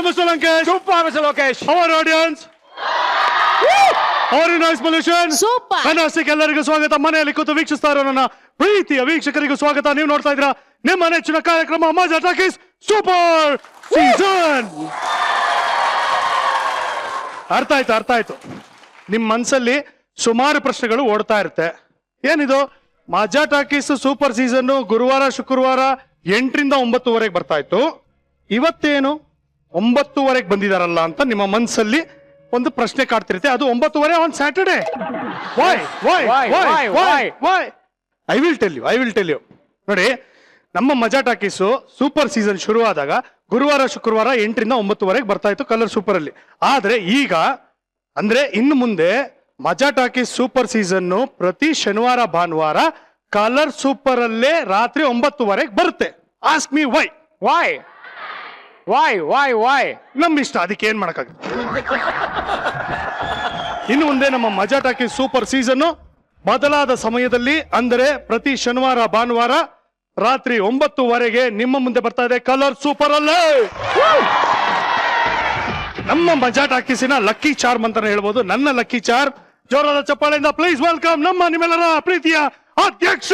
Mr. Lankesh. Super, Mr. Lokesh. Our audience. Our noise pollution. Super. Fantastic. ಎಲ್ಲರಿಗೂ ಸ್ವಾಗತ. ಮನೆಯಲ್ಲಿ ಕೂತು ವೀಕ್ಷಿಸ್ತಾ ಇರೋ ನನ್ನ ಪ್ರೀತಿಯ ವೀಕ್ಷಕರಿಗೂ ಸ್ವಾಗತ. ನೀವು ನೋಡ್ತಾ ಇದ್ದೀರಾ ನಿಮ್ಮ ನೆಚ್ಚಿನ ಕಾರ್ಯಕ್ರಮ ಮಜಾ ಟಾಕೀಸ್ ಸೂಪರ್ ಸೀಸನ್. ಅರ್ಥ ಆಯ್ತು. ನಿಮ್ಮ ಮನಸ್ಸಲ್ಲಿ ಸುಮಾರು ಪ್ರಶ್ನೆಗಳು ಓಡ್ತಾ ಇರುತ್ತೆ. ಏನಿದು ಮಜಾ ಟಾಕೀಸ್ ಸೂಪರ್ ಸೀಸನ್ ಗುರುವಾರ ಶುಕ್ರವಾರ 8ರಿಂದ 9ವರೆಗೆ ಬರ್ತಾ ಇತ್ತು. ಇವತ್ತೇನು 9ವರೆಗೆ ಬಂದಿದಾರಲ್ಲ ಅಂತ ನಿಮ್ಮ ಮನಸ್ಸಲ್ಲಿ ಒಂದು ಪ್ರಶ್ನೆ ಕಾಡ್ತಿರುತ್ತೆ. ಅದು 9ವರೆ on Saturday. I will tell you. ನೋಡಿ, ನಮ್ಮ ಮಜಾ ಟಾಕೀಸು ಸೂಪರ್ ಸೀಸನ್ ಶುರುವಾದಾಗ ಗುರುವಾರ ಶುಕ್ರವಾರ 8ರಿಂದ 9ವರೆಗೆ ಬರ್ತಾ ಇತ್ತು ಕಲರ್ ಸೂಪರ್ ಅಲ್ಲಿ. ಆದ್ರೆ ಈಗ ಅಂದ್ರೆ ಇನ್ನು ಮುಂದೆ ಮಜಾ ಟಾಕೀಸ್ ಸೂಪರ್ ಸೀಸನ್ ಪ್ರತಿ ಶನಿವಾರ ಭಾನುವಾರ ಕಲರ್ ಸೂಪರ್ ಅಲ್ಲೇ ರಾತ್ರಿ 9ವರೆಗೆ ಬರುತ್ತೆ. Ask me why. ನಮ್ಮ ಇಷ್ಟ, ಅದಕ್ಕೆ ಏನ್ ಮಾಡಕ್ಕಾಗುತ್ತೆ. ಇನ್ನು ಮುಂದೆ ನಮ್ಮ ಮಜಾ ಟಾಕೀಸ್ ಸೂಪರ್ ಸೀಸನ್ ಬದಲಾದ ಸಮಯದಲ್ಲಿ ಅಂದರೆ ಪ್ರತಿ ಶನಿವಾರ ಭಾನುವಾರ ರಾತ್ರಿ 9ವರೆಗೆ ನಿಮ್ಮ ಮುಂದೆ ಬರ್ತಾ ಇದೆ ಕಲರ್ ಸೂಪರ್ ಅಲ್ಲೇ. ನಮ್ಮ ಮಜಾ ಟಾಕೀಸಿನ ಲಕ್ಕಿ ಚಾರ್ಮ್ ಅಂತಾನೆ ಹೇಳ್ಬೋದು. ನನ್ನ ಲಕ್ಕಿ ಚಾರ್ಮ್. ಜೋರಾದ ಚಪ್ಪಾಳೆಯಿಂದ ಪ್ಲೀಸ್ ವೆಲ್ಕಮ್ ನಿಮ್ಮೆಲ್ಲರ ಪ್ರೀತಿಯ ಅಧ್ಯಕ್ಷ.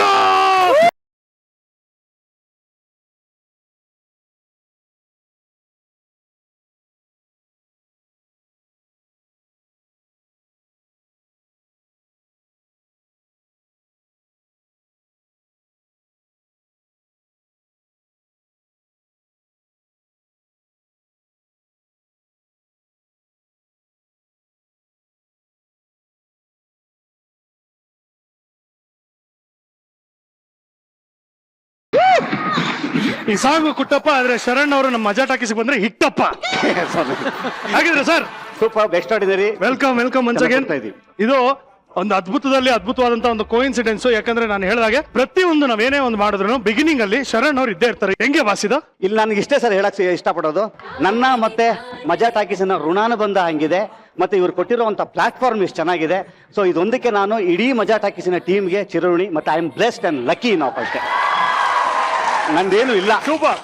ಈ ಸಾಂಗ್ ಕುಟ್ಟಪ್ಪ, ಆದ್ರೆ ಶರಣ್ ಅವರು ನಮ್ಮ ಮಜಾ ಟಾಕೀಸ್ ಬಂದ್ರೆ ಹಿಟ್ಟಪ್ಪ. ಹಾಗಿದ್ರೆ ಸರ್ ಸೂಪರ್, ಬೆಸ್ಟ್ ಆಡಿದಿರಿ. Welcome once again. ಇದು ಒಂದು ಅದ್ಭುತವಾದಂತಹ ಒಂದು ಕೋಇನ್ಸಿಡೆನ್ಸ್. ಯಾಕಂದ್ರೆ ನಾನು ಹೇಳಿದಾಗೆ ಪ್ರತಿಯೊಂದು ನಾವೇನೇ ಒಂದು ಮಾಡಿದ್ರು ಬಿಗಿನಿಂಗ್ ಅಲ್ಲಿ ಶರಣ್ ಅವ್ರು ಇದ್ದೇ ಇರ್ತಾರೆ. ಹೆಂಗೆ ವಾಸಿದ? ಇಲ್ಲಿ ನನಗೆ ಇಷ್ಟೇ ಸರ್ ಹೇಳಕ್ ಇಷ್ಟಪಡೋದು, ನನ್ನ ಮತ್ತೆ ಮಜಾ ಟಾಕೀಸಿನ ಋಣಾನುಬಂಧ ಹಂಗಿದೆ, ಮತ್ತೆ ಇವ್ರು ಕೊಟ್ಟಿರುವಂತ ಪ್ಲಾಟ್ಫಾರ್ಮ್ ಇಷ್ಟು ಚೆನ್ನಾಗಿದೆ. ಸೊ ಇದೊಂದಕ್ಕೆ ನಾನು ಇಡೀ ಮಜಾ ಟಾಕೀಸಿನ ಟೀಮ್ಗೆ ಚಿರಋಣಿ. ಮತ್ತೆ I am blessed and lucky ನಾವು ಅಷ್ಟೇ, ನಂದೇನು ಇಲ್ಲ. ಸೂಪರ್.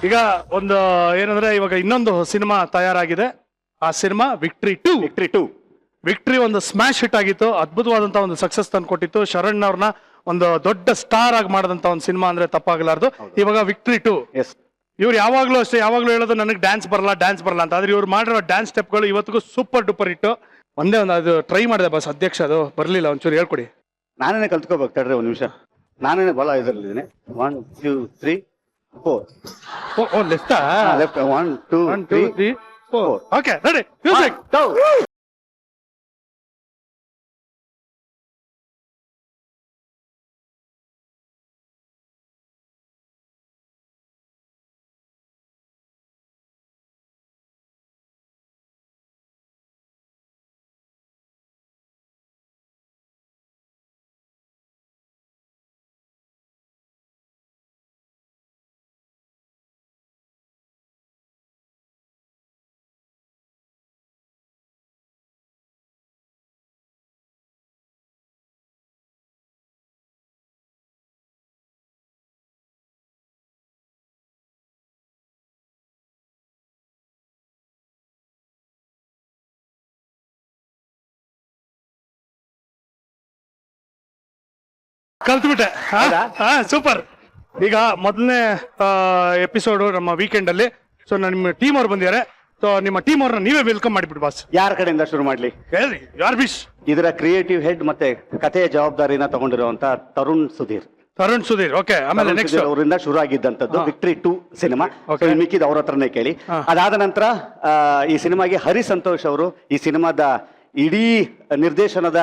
ಈಗ ಒಂದು ಏನಂದ್ರೆ ಇವಾಗ ಇನ್ನೊಂದು ಸಿನಿಮಾ ತಯಾರಾಗಿದೆ. ಆ ಸಿನಿಮಾ ವಿಕ್ಟ್ರಿ ಟು. ವಿಕ್ಟ್ರಿ ಒಂದು ಸ್ಮ್ಯಾಶ್ ಹಿಟ್ ಆಗಿತ್ತು. ಅದ್ಭುತವಾದಂತಹ ಒಂದು ಸಕ್ಸಸ್ ತಂದು ಕೊಟ್ಟಿತ್ತು. ಶರಣ್ ಅವ್ರನ್ನ ಒಂದು ದೊಡ್ಡ ಸ್ಟಾರ್ ಆಗಿ ಮಾಡಿದಂತ ಒಂದು ಸಿನಿಮಾ ಅಂದ್ರೆ ತಪ್ಪಾಗಲಾರ್ದು. ಇವಾಗ ವಿಕ್ಟ್ರಿ 2. ಇವ್ರು ಯಾವಾಗ್ಲೂ ಹೇಳೋದು ನನಗೆ ಡ್ಯಾನ್ಸ್ ಬರಲ್ಲ ಅಂತ. ಆದ್ರೆ ಇವ್ರು ಮಾಡಿರೋ ಡ್ಯಾನ್ಸ್ ಸ್ಟೆಪ್ಗಳು ಇವತ್ತಿಗೂ ಸೂಪರ್ ಡೂಪರ್ ಹಿಟ್ಟು. ಒಂದೇ ಒಂದು ಅದು ಟ್ರೈ ಮಾಡಿದೆ ಬಸ್ ಅಧ್ಯಕ್ಷ, ಅದು ಬರ್ಲಿಲ್ಲ. ಒಂಚೂರು ಹೇಳ್ಕೊಡಿ. ನಾನೇನೆ ಕಲ್ತ್ಕೋಬೇಕು ತಡ್ರಿ ಒಂದ್ ನಿಮಿಷ. ನಾನೇನೆ ಬಲ ಇದರಲ್ಲಿದ್ದೀನಿ. 1 2 3 4. ಓ ಲೆಫ್ಟಾ? ಲೆಫ್ಟ್ 1 2 3 4. Okay ready, music. ಕಲ್ತ್ಬಿಟ್ಟೆ. ಸೂಪರ್. ಈಗ ಮೊದಲನೇ ಎಪಿಸೋಡ್ ನಮ್ಮ ವೀಕೆಂಡ್ ಅಲ್ಲಿ. ಸೊ ನಿಮ್ಮ ಟೀಮ್ ಅವ್ರು ಬಂದಿದ್ದಾರೆ. ಸೊ ನಿಮ್ಮ ಟೀಮ್ ಅವ್ರನ್ನ ನೀವೇ ವೆಲ್ಕಮ್ ಮಾಡಿಬಿಟ್ಟು ಬಾಸ್. ಯಾರ ಕಡೆಯಿಂದ ಶುರು ಮಾಡ್ಲಿ ಹೇಳಿ? ಯಾರ್ ಬಿಶ್? ಇದರ ಕ್ರಿಯೇಟಿವ್ ಹೆಡ್ ಮತ್ತೆ ಕಥೆಯ ಜವಾಬ್ದಾರಿನ ತಗೊಂಡಿರುವಂತ ತರುಣ್ ಸುಧೀರ್. ಓಕೆ. ಆಮೇಲೆ ನೆಕ್ಸ್ಟ್ ಅವರಿಂದ ಶುರು ಆಗಿದ್ದಂತದ್ದು ವಿಕ್ಟ್ರಿ 2 ಸಿನಿಮಾ. ಮಿಕ್ಕಿದ ಅವ್ರ ಹತ್ರನೇ ಕೇಳಿ. ಅದಾದ ನಂತರ ಈ ಸಿನಿಮಾಗೆ ಹರಿ ಸಂತೋಷ್ ಅವರು ಈ ಸಿನಿಮಾದ ಇಡೀ ನಿರ್ದೇಶನದ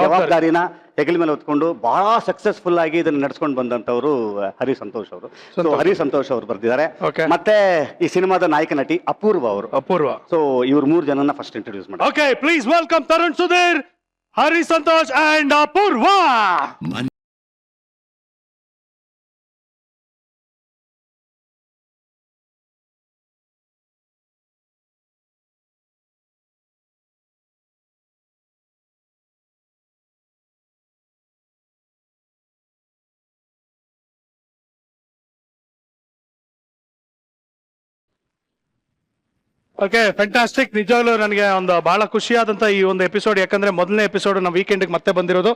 ಜವಾಬ್ದಾರಿನ ಹೆಗಲ ಮೇಲೆ ಹೊತ್ಕೊಂಡು ಬಹಳ ಸಕ್ಸಸ್ಫುಲ್ ಆಗಿ ಇದನ್ನ ನಡ್ಸ್ಕೊಂಡು ಬಂದಂತವರು ಹರಿ ಸಂತೋಷ್ ಅವರು. ಹರಿ ಸಂತೋಷ್ ಅವರು ಬರ್ತಿದ್ದಾರೆ. ಮತ್ತೆ ಈ ಸಿನಿಮಾದ ನಾಯಕ ನಟಿ ಅಪೂರ್ವ ಅವರು. ಸೊ ಇವ್ರು 3 ಜನನ ಫಸ್ಟ್ ಇಂಟ್ರೊಡ್ಯೂಸ್ ಮಾಡಿ. Okay, please welcome Tarun Sudhir, Hari Santosh and Apoorva. Okay fantastic. ನಿಜವಾಗ್ಲೂ ನನಗೆ ಒಂದು ಬಹಳ ಖುಷಿಯಾದಂತ ಈ ಒಂದು ಎಪಿಸೋಡ್, ಯಾಕಂದ್ರೆ ಮೊದಲನೇ ಎಪಿಸೋಡ್ ನಮ್ಮ ವೀಕೆಂಡ್ ಮತ್ತೆ ಬಂದಿರೋದು.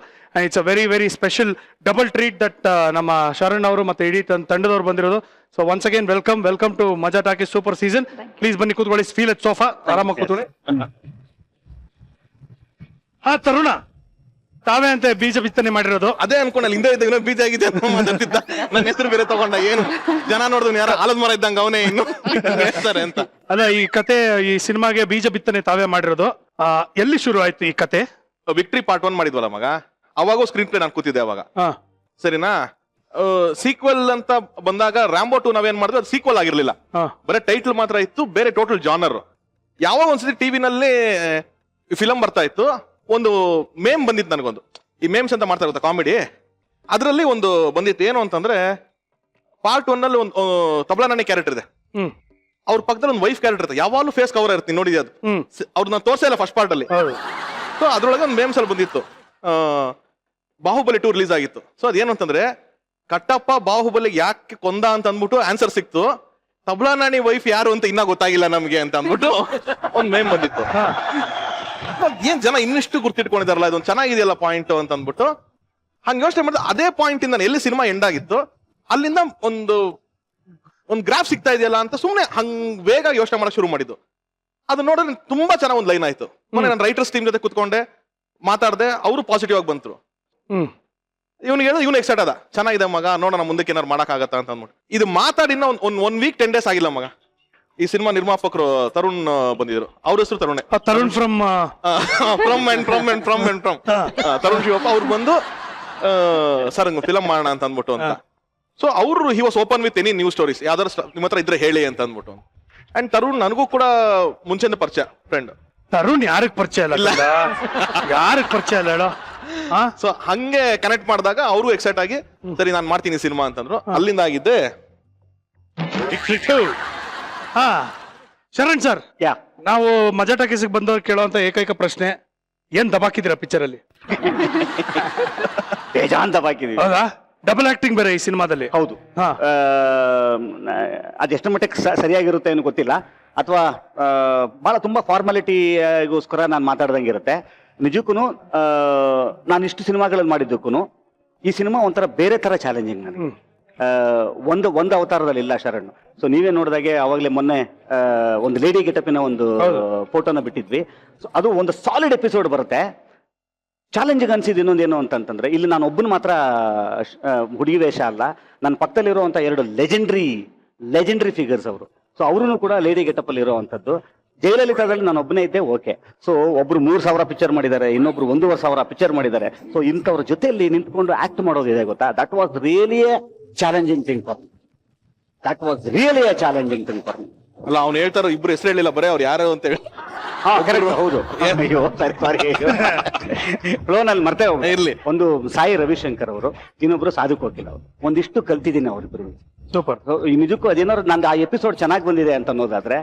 It's a very very special double treat that ನಮ್ಮ ಶರಣ್ ಅವರು ಮತ್ತೆ ಇಡೀ ತಂಡದವ್ರು ಬಂದಿರೋದು. So once again welcome to Maja Talkies super season. Please ಬನ್ನಿ ಕೂತ್ಕೊಳ್ಳಿ, ಫೀಲ್ ಅಟ್ ಸೋಫಾ, ಆರಾಮಾಗಿ ಕೂತ್ಕೊಳ್ಳಿ. ಹಾ ತರುಣ, ತಾವೇ ಅಂತ ಬೀಜ ಬಿತ್ತನೆ ಮಾಡಿರೋದು? ಅದೇ ಅನ್ಕೊಂಡಲ್ಲ, ಹಿಂದೆ ಇದ್ದ ಬೀಜ ಆಗಿದೆ ಅಂತ ಮಾತಾಡ್ತಿದ್ದ. ನನ್ನ ಹೆಸರು ಬೇರೆ ತಗೊಂಡ, ಏನು ಜನ ನೋಡಿದ್ರು ಯಾರು ಆಲದ ಮರ ಇದ್ದಂಗ ಅವನೇ ಇನ್ನು ಹೇಳ್ತಾರೆ ಅಂತ. ಅಲ್ಲ, ಈ ಕತೆ, ಈ ಸಿನಿಮಾಗೆ ಬೀಜ ಬಿತ್ತನೆ ತಾವೇ ಮಾಡಿರೋದು. ಎಲ್ಲಿ ಶುರು ಆಯ್ತು ಈ ಕತೆ? ವಿಕ್ಟ್ರಿ ಪಾರ್ಟ್ 1 ಮಾಡಿದ್ವಲ್ಲ ಮಗ, ಅವಾಗ ಸ್ಕ್ರೀನ್ ಪ್ಲೇ ನಾನು ಕೂತಿದ್ದೆ ಅವಾಗ. ಸರಿನಾ, ಸೀಕ್ವೆಲ್ ಅಂತ ಬಂದಾಗ ರ್ಯಾಂಬೋ 2 ನಾವೇನ್ ಮಾಡಿದ್ವಿ, ಅದು ಸೀಕ್ವೆಲ್ ಆಗಿರ್ಲಿಲ್ಲ, ಬರೀ ಟೈಟ್ಲ್ ಮಾತ್ರ ಇತ್ತು, ಬೇರೆ ಟೋಟಲ್ ಜಾನರ್. ಯಾವಾಗ ಒಂದ್ಸತಿ ಟಿವಿನಲ್ಲಿ ಫಿಲಂ ಬರ್ತಾ ಇತ್ತು, ಒಂದು ಮೇಮ್ ಬಂದಿತ್ತು ನನಗೊಂದು, ಈ ಮೇಮ್ಸ್ ಅಂತ ಮಾಡ್ತಾ ಗೊತ್ತಾ ಕಾಮಿಡಿ, ಅದರಲ್ಲಿ ಒಂದು ಬಂದಿತ್ತು. ಏನು ಅಂತಂದ್ರೆ ಪಾರ್ಟ್ 1 ನಲ್ಲಿ ಒಂದು ತಬಲಾ ನಾಣಿ ಕ್ಯಾರೆಕ್ಟರ್ ಇದೆ, ಅವ್ರ ಪಕ್ಕದಲ್ಲಿ ಒಂದು ವೈಫ್ ಕ್ಯಾರೆಕ್ಟರ್ ಇರುತ್ತೆ, ಯಾವಾಗಲೂ ಫೇಸ್ ಕವರ್ ಇರ್ತೀನಿ ನೋಡಿದ್ದೆ. ಅದು ಅವ್ರನ್ನ ತೋರ್ಸೇ ಇಲ್ಲ ಫಸ್ಟ್ ಪಾರ್ಟ್ ಅಲ್ಲಿ. ಸೊ ಅದ್ರೊಳಗೆ ಒಂದು ಮೇಮ್ಸ್ ಅಲ್ಲಿ ಬಂದಿತ್ತು, ಬಾಹುಬಲಿ 2 ರಿಲೀಸ್ ಆಗಿತ್ತು. ಸೊ ಅದೇನು ಅಂತಂದ್ರೆ, ಕಟ್ಟಪ್ಪ ಬಾಹುಬಲಿ ಯಾಕೆ ಕೊಂದ ಅಂತ ಅಂದ್ಬಿಟ್ಟು ಆನ್ಸರ್ ಸಿಕ್ತು, ತಬಲಾ ನಾಣಿ ವೈಫ್ ಯಾರು ಅಂತ ಇನ್ನ ಗೊತ್ತಾಗಿಲ್ಲ ನಮ್ಗೆ ಅಂತ ಅಂದ್ಬಿಟ್ಟು ಒಂದು ಮೇಮ್ ಬಂದಿತ್ತು. ಏನ್ ಜನ ಇನ್ನಿಷ್ಟು ಗುರ್ತಿಟ್ಕೊಂಡಿದಾರಲ್ಲ, ಇದೊಂದು ಚೆನ್ನಾಗಿದೆಯಲ್ಲ ಪಾಯಿಂಟ್ ಅಂತ ಅಂದ್ಬಿಟ್ಟು ಹಂಗ ಯೋಚನೆ ಮಾಡಿದ್ರೆ, ಅದೇ ಪಾಯಿಂಟ್ ಇಂದ ಎಲ್ಲಿ ಸಿನಿಮಾ ಎಂಡ್ ಆಗಿತ್ತು ಅಲ್ಲಿಂದ ಒಂದು ಗ್ರಾಫ್ ಸಿಗ್ತಾ ಇದೆಯಲ್ಲ ಅಂತ ಸುಮ್ನೆ ಹಂಗ್ ಬೇಗ ಯೋಚನೆ ಮಾಡಕ್ ಶುರು ಮಾಡಿದ್ದು. ಅದು ನೋಡಿದ್ರೆ ತುಂಬಾ ಚೆನ್ನಾಗಿ ಒಂದು ಲೈನ್ ಆಯ್ತು. ಮೊನ್ನೆ ನಾನು ರೈಟರ್ಸ್ ಟೀಮ್ ಜೊತೆ ಕುತ್ಕೊಂಡೆ ಮಾತಾಡ್ದೆ, ಅವರು ಪಾಸಿಟಿವ್ ಆಗಿ ಬಂದ್ರು. ಇವ್ನಿಗೆ ಹೇಳಿದ್ರೆ ಇವ್ನು ಎಕ್ಸೈಟ್ ಅದ, ಚೆನ್ನಾಗಿದೆ ಮಗ, ನೋಡೋಣ ಮುಂದಕ್ಕೆ ಏನಾರು ಮಾಡಕ್ ಆಗತ್ತಾ ಅಂತ ಅಂದ್ಬಿಟ್ಟು. ಇದು ಮಾತಾಡಿನ ಒನ್ ವೀಕ್ 10 days ಆಗಿಲ್ಲ ಮಗ. ಈ ಸಿನಿಮಾ ನಿರ್ಮಾಪಕರು ತರುಣ್ ಬಂದಿದ್ರು, ಅವ್ರ ಹೆಸರು ತರುಣ್ ಫ್ರಮ್ ತರುಣ್ ಶಿವಪ್ಪ ಅವ್ರು ಬಂದು ಸರ್ ಫಿಲಂ ಮಾಡೋಣ ಅಂತ ಅಂದ್ಬಿಟ್ಟು ಅಂತ. ಸೊ ಅವರು he was open with any new stories, ಯಾವ್ದಾದ್ರು ನಿಮ್ಮ ಹತ್ರ ಇದ್ರೆ ಹೇಳಿ ಅಂತ ಅಂದ್ಬಿಟ್ಟು. ಅಂಡ್ ತರುಣ್ ನನಗೂ ಕೂಡ ಮುಂಚೆನೆ ಪರಿಚಯ, ಫ್ರೆಂಡ್. ತರುಣ್ ಯಾರಿಗ್ ಪರಿಚಯ ಇಲ್ಲ, ಯಾರಿಗ್ ಪರಿಚಯ ಇಲ್ಲ ಹೇಳೋ. ಸೊ ಹಂಗೆ ಕನೆಕ್ಟ್ ಮಾಡಿದಾಗ ಅವರು ಎಕ್ಸೈಟ್ ಆಗಿ ಸರಿ ನಾನು ಮಾಡ್ತೀನಿ ಸಿನಿಮಾ ಅಂತಂದ್ರು. ಅಲ್ಲಿಂದ ಆಗಿದ್ದೆ ಶರಣ್ ಸರ್, ಯಾ, ನಾವು ಮಜಾ ಟಾಕೀಸ್ಗೆ ಬಂದವ್ರು ಕೇಳುವಂತ ಏಕೈಕ ಪ್ರಶ್ನೆ, ಏನ್ ದಬಾಕಿದ್ದೀರಾ ಪಿಕ್ಚರ್ ಅಲ್ಲಿ? ಬೇಜಾನ್ ದಬಾಕಿದೀವಿ. ಹೌದಾ? ಡಬಲ್ ಆಕ್ಟಿಂಗ್ ಬೇರೆ ಈ ಸಿನಿಮಾದಲ್ಲಿ. ಹೌದು. ಅದೆಷ್ಟು ಮಟ್ಟಕ್ಕೆ ಸರಿಯಾಗಿರುತ್ತೆ ಏನು ಗೊತ್ತಿಲ್ಲ, ಅಥವಾ ಬಹಳ ತುಂಬಾ ಫಾರ್ಮಾಲಿಟಿಗೋಸ್ಕರ ನಾನು ಮಾತಾಡ್ದಂಗಿರುತ್ತೆ. ನಿಜಕ್ಕೂ ನಾನು ಇಷ್ಟು ಸಿನಿಮಾಗಳಲ್ಲಿ ಮಾಡಿದ್ದಕ್ಕೂ ಈ ಸಿನಿಮಾ ಒಂಥರ ಬೇರೆ ತರ ಚಾಲೆಂಜಿಂಗ್ ನನಗೆ. ಒಂದು ಅವತಾರದಲ್ಲಿ ಇಲ್ಲ ಶರಣ್. ಸೊ ನೀವೇ ನೋಡಿದಾಗೆ ಅವಾಗಲೇ ಮೊನ್ನೆ ಒಂದು ಲೇಡಿ ಗೆಟಪಿನ ಒಂದು ಫೋಟೋನ ಬಿಟ್ಟಿದ್ವಿ. ಸೊ ಅದು ಒಂದು ಸಾಲಿಡ್ ಎಪಿಸೋಡ್ ಬರುತ್ತೆ. ಚಾಲೆಂಜಿಂಗ್ ಅನ್ಸಿದ್ದು ಇನ್ನೊಂದೇನು ಅಂತಂತಂದ್ರೆ, ಇಲ್ಲಿ ನಾನು ಒಬ್ಬನ ಮಾತ್ರ ಹುಡುಗಿ ವೇಷ ಅಲ್ಲ, ನನ್ನ ಪಕ್ಕದಲ್ಲಿರುವಂಥ 2 ಲೆಜೆಂಡ್ರಿ ಫಿಗರ್ಸ್ ಅವರು. ಸೊ ಅವರು ಕೂಡ ಲೇಡಿ ಗೆಟಪ್ ಅಲ್ಲಿ ಇರುವಂತದ್ದು. ಜಯಲಲಿತಾದಲ್ಲಿ ನಾನು ಒಬ್ಬನೇ ಇದ್ದೆ, ಓಕೆ. ಸೊ ಒಬ್ರು 3,000 ಪಿಕ್ಚರ್ ಮಾಡಿದ್ದಾರೆ, ಇನ್ನೊಬ್ರು 1,500 ಪಿಕ್ಚರ್ ಮಾಡಿದ್ದಾರೆ. ಸೊ ಇಂಥವ್ರ ಜೊತೆಯಲ್ಲಿ ನಿಂತ್ಕೊಂಡು ಆಕ್ಟ್ ಮಾಡೋದಿದೆ ಗೊತ್ತಾ, that was really A challenging thing for me. ಅಲ್ಲ, ಅವ್ನು ಹೇಳ್ತಾರೋ ಇಬ್ರು ಹೆಸರು ಹೇಳಿಲ್ಲ, ಬರೇ ಅವ್ರು ಯಾರು ಅಂತ ಹೇಳಿ. ಹೌದು, ಅಯ್ಯೋ ಸಾರಿ ಫ್ಲೋನಲ್ಲಿ ಮರ್ತೇ ಇರ್ಲಿ. ಒಂದು ಸಾಯಿ ರವಿಶಂಕರ್ ಅವರು, ಇನ್ನೊಬ್ರು ಸಾಧು ಕೋಕಿಲ್ ಅವರು. ಒಂದಿಷ್ಟು ಕಲ್ತಿದ್ದೀನಿ ಅವ್ರಿಬ್ರು. ಸೂಪರ್. ನಿಜಕ್ಕೂ ಅದೇನಾದ್ರು ನಂದು ಆ ಎಪಿಸೋಡ್ ಚೆನ್ನಾಗಿ ಬಂದಿದೆ ಅಂತ ಅನ್ನೋದಾದ್ರೆ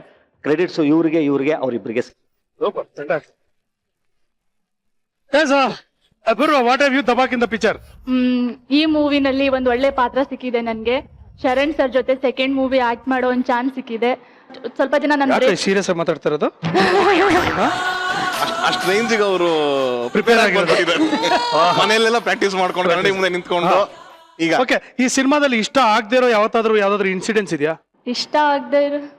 ಕ್ರೆಡಿಟ್ಸ್ ಇವ್ರಿಗೆ ಅವ್ರಿಬ್ರಿಗೆ. ವಾಟ್ ಹ್ಯಾವ್ ಯು ದಬಾಕ್ ಇನ್ ದ ಪಿಕ್ಚರ್? ಈ ಮೂವಿನಲ್ಲಿ ಒಂದು ಒಳ್ಳೆ ಪಾತ್ರ ಸಿಕ್ಕಿದೆ ನನ್ಗೆ. ಶರಣ್ ಸರ್ ಜೊತೆ ಸೆಕೆಂಡ್ ಮೂವಿ ಆಕ್ಟ್ ಮಾಡೋ ಒಂದು ಚಾನ್ಸ್ ಸಿಕ್ಕಿದೆ. ಸ್ವಲ್ಪ ದಿನ ನಾನು ಸೀರಿಯಸ್ ಆಗಿ ಮಾತಾಡ್ತಾ ಇರೋದು, ಅಷ್ಟು ರೇಂಜಿಗೆ ಅವರು ಪ್ರಿಪೇರ್ ಆಗಿದ್ದಾರೆ. ಮನೆಯಲ್ಲೆಲ್ಲ ಪ್ರಾಕ್ಟೀಸ್ ಮಾಡ್ಕೊಂಡು ಕನ್ನಡಿ ಮುಂದೆ ನಿಂತ್ಕೊಂಡು. ಈಗ ಓಕೆ, ಈ ಸಿನಿಮಾದಲ್ಲಿ ಇಷ್ಟ ಆಗದೆ ಇರೋ ಯಾವ್ದಾದ್ರು ಇನ್ಸಿಡೆನ್ಸ್ ಇದೆಯಾ? ಇಷ್ಟ ಆಗದೆ ಇರೋದು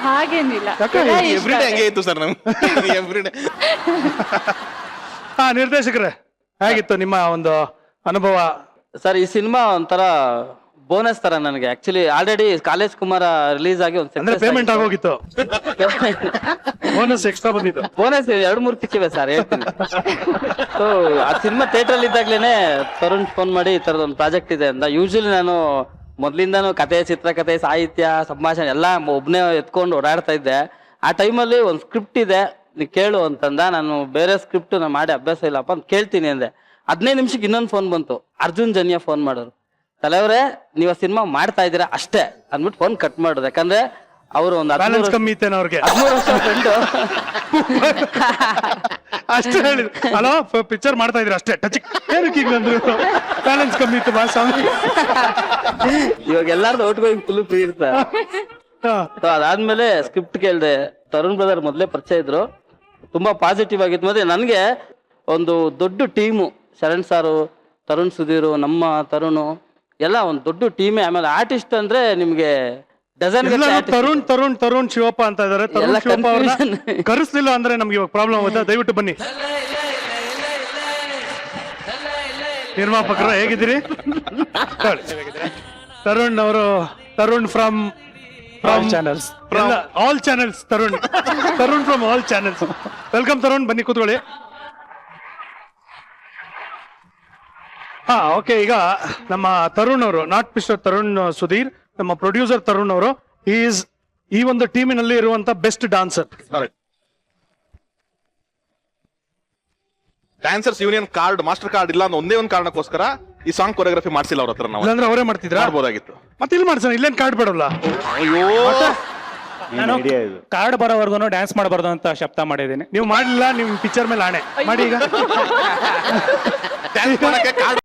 ಹಾಗೇನಿಲ್ಲ, ಎವ್ರಿಡೇ ಹಂಗೆ ಇತ್ತು ಸರ್ ನಮ್ಗೆ ಎವ್ರಿಡೇ. ನಿರ್ದೇಶಕರೇ, ಹೇಗಿತ್ತು ನಿಮ್ಮ ಒಂದು ಅನುಭವ? ಸರ್, ಈ ಸಿನಿಮಾ ಒಂಥರ ಬೋನಸ್ ತರ ನನಗೆ. Actually already college Kumara release ಆಗಿ ಅಂದ್ರೆ ಪೇಮೆಂಟ್ ಆಗೋಗಿತ್ತು, ಬೋನಸ್ ಎಕ್ಸ್ಟ್ರಾ ಬಂದಿತ್ತು. ಬೋನಸ್ 2-3 ಸಿಕ್ಕಿವೆ ಸರ್, ಹೇಳ್ತೀನಿ. ಸೊ ಆ ಸಿನಿಮಾ ಥಿಯೇಟರ್ ಅಲ್ಲಿ ಇದ್ದಾಗ್ಲೇನೆ ತರುಣ್ ಫೋನ್ ಮಾಡಿ ಈ ತರದ ಒಂದು ಪ್ರಾಜೆಕ್ಟ್ ಇದೆ ಅಂತ. ಯೂಶಲಿ ನಾನು ಮೊದ್ಲಿಂದಾನು ಕತೆ, ಚಿತ್ರಕಥೆ, ಸಾಹಿತ್ಯ, ಸಂಭಾಷಣೆ ಎಲ್ಲ ಒಬ್ನೇ ಎತ್ಕೊಂಡು ಓಡಾಡ್ತಾ ಇದ್ದೆ. ಆ ಟೈಮಲ್ಲಿ ಒಂದು ಸ್ಕ್ರಿಪ್ಟ್ ಇದೆ, ನೀ ಕೇಳು ಅಂತಂದ. ನಾನು ಬೇರೆ ಸ್ಕ್ರಿಪ್ಟ್ ನಾನು ಮಾಡಿ ಅಭ್ಯಾಸ ಇಲ್ಲಪ್ಪ ಅಂತ ಕೇಳ್ತೀನಿ ಅಂದೆ. 15 ನಿಮಿಷಕ್ಕೆ ಇನ್ನೊಂದು ಫೋನ್ ಬಂತು, ಅರ್ಜುನ್ ಜನ್ಯ ಫೋನ್ ಮಾಡೋರು. ತಲೆಯವರೇ, ನೀವು ಸಿನಿಮಾ ಮಾಡ್ತಾ ಇದ್ದೀರಾ ಅಷ್ಟೇ ಅಂದ್ಬಿಟ್ಟು ಫೋನ್ ಕಟ್ ಮಾಡೋದು. ಯಾಕಂದ್ರೆ ಅವರು ಒಂದು 13 ವರ್ಷ ಫ್ರೆಂಡು. ಅಷ್ಟೇ ಹೇಳಿದ್ರು, ಹಲೋ ಪಿಕ್ಚರ್ ಮಾಡ್ತಾ ಇದ್ರ ಅಷ್ಟೇ, ಟಚ್ ಬ್ಯಾಲೆನ್ಸ್ ಕಮ್ಮಿ ಇತ್ತು ಬಾ ಸ್ವಾಮಿ. ಇವಾಗ ಎಲ್ಲಾರ್ದು ಔಟ್ಗೋಯಿಂಗ್ ಫುಲ್ ಫ್ರೀ ಇರ್ತಾರೆ. ಸೊ ಅದಾದ್ಮೇಲೆ ಸ್ಕ್ರಿಪ್ಟ್ ಕೇಳಿದೆ. ತರುಣ್ ಬ್ರದರ್ ಮೊದಲೇ ಪರಿಚಯ ಇದ್ರು, ತುಂಬಾ ಪಾಸಿಟಿವ್ ಆಗಿತ್ತು. ಮತ್ತೆ ನನಗೆ ಒಂದು ದೊಡ್ಡ ಟೀಮು, ಶರಣ್ ಸಾರು, ತರುಣ್ ಸುಧೀರು, ನಮ್ಮ ತರುಣ್ ಎಲ್ಲ ಒಂದು ದೊಡ್ಡ ಟೀಮೇ. ಆಮೇಲೆ ಆರ್ಟಿಸ್ಟ್ ಅಂದ್ರೆ ನಿಮ್ಗೆ ಡಜನ್ ತರುಣ್ ತರುಣ್ ತರುಣ್ ಶಿವಪ್ಪ ಅಂತ ಇದಾರೆ. ತರುಣ್ ಎಲ್ಲ ಶಿವಪ್ಪ ಅವ್ರನ್ನ confusion. ಕರೆಸ್ಲಿಲ್ಲ ಅಂದ್ರೆ ನಮ್ಗೆ ಇವಾಗ ಪ್ರಾಬ್ಲಮ್ ಆಗುತ್ತೆ. ದಯವಿಟ್ಟು ಬನ್ನಿ. ನಿರ್ಮಾಪಕರು ಹೇಗಿದ್ದೀರಿ? ತರುಣ್ ಅವರು, Tarun from channels all channels. Tarun Tarun from all channels. Welcome Tarun, ಬನ್ನಿ ಕೂತ್ಕೊಳ್ಳಿ. ಹಾ ಓಕೆ, ಈಗ ನಮ್ಮ ತರುಣ್ ಅವರು, ನಾಟ್ ಮಿಸ್ಟರ್ ತರುಣ್ ಸುಧೀರ್, ನಮ್ಮ ಪ್ರೊಡ್ಯೂಸರ್ ತರುಣ್ ಅವರು, ಈಸ್ ಈ ಒಂದು ಟೀಮಿನಲ್ಲಿ ಇರುವಂತ best dancer. Dancers union card, master card ಇಲ್ಲ ಅನ್ನೋ ಒಂದೇ ಒಂದು ಕಾರಣಕ್ಕೋಸ್ಕರ ಈ ಸಾಂಗ್ ಕೊರಿಯೋಗ್ರಫಿ ಮಾಡ್ಸಿಲ್ಲ ಅವ್ರ ಹತ್ರ. ನಾವು ಇಲ್ಲಾಂದ್ರೆ ಅವರೇ ಮಾಡ್ತಿದ್ರ ಮಾಡ್ಬೋದಾಗಿತ್ತು. ಮತ್ತೆ ಇಲ್ಲಿ ಮಾಡ್ಸೋಣ, ಇಲ್ಲೇನ್ ಕಾರ್ಡ್ ಬೇಡಲ್ಲ. ಅಯ್ಯೋ, ಏನ್ idea ಇದು? ಕಾರ್ಡ್ ಬರೋವರೆಗೂ ಡ್ಯಾನ್ಸ್ ಮಾಡಬಾರ್ದು ಅಂತ ಶಬ್ದ ಮಾಡಿದ್ದೀನಿ. ನೀವು ಮಾಡ್ಲಿಲ್ಲ, ನಿಮ್ ಪಿಕ್ಚರ್ ಮೇಲೆ ಆಣೆ ಮಾಡಿ. ಈಗ ಡ್ಯಾನ್ಸ್ ಮಾಡಕ್ಕೆ ಕಾರ್ಡ್